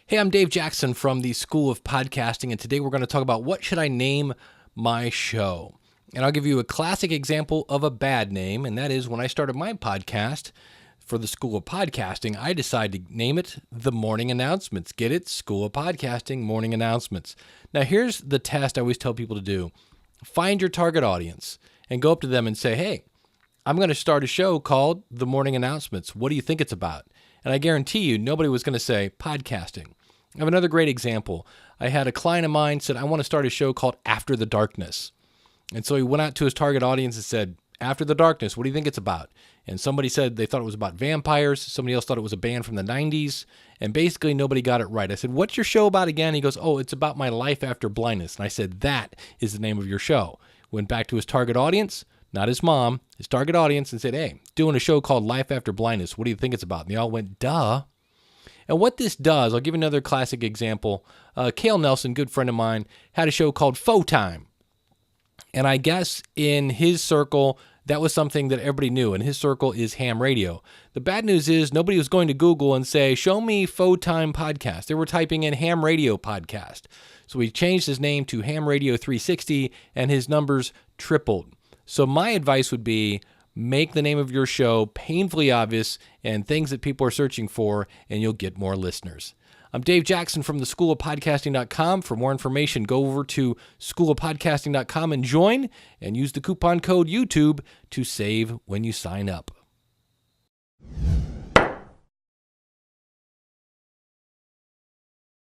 Hey, I'm Dave Jackson from the School of Podcasting, and today we're going to talk about what should I name my show. And I'll give you a classic example of a bad name, and that is when I started my podcast for the School of Podcasting, I decided to name it The Morning Announcements. Get it? School of Podcasting, Morning Announcements. Now, here's the test I always tell people to do. Find your target audience and go up to them and say, hey, I'm going to start a show called The Morning Announcements. What do you think it's about? And I guarantee you, nobody was going to say podcasting. I have another great example. I had a client of mine said, I want to start a show called After the Darkness. And so he went out to his target audience and said, After the Darkness, what do you think it's about? And somebody said they thought it was about vampires. Somebody else thought it was a band from the 90s. And basically nobody got it right. I said, what's your show about again? He goes, oh, it's about my life after blindness. And I said, that is the name of your show. Went back to his target audience, not his mom, his target audience, and said, hey, doing a show called Life After Blindness. What do you think it's about? And they all went, duh. And what this does, I'll give you another classic example. Cale Nelson, good friend of mine, had a show called Faux Time. And I guess in his circle, that was something that everybody knew. And his circle is ham radio. The bad news is nobody was going to Google and say, show me Faux Time podcast. They were typing in ham radio podcast. So he changed his name to Ham Radio 360 and his numbers tripled. So my advice would be, make the name of your show painfully obvious and things that people are searching for, and you'll get more listeners. I'm Dave Jackson from the schoolofpodcasting.com. For more information, go over to schoolofpodcasting.com and join, and use the coupon code YouTube to save when you sign up.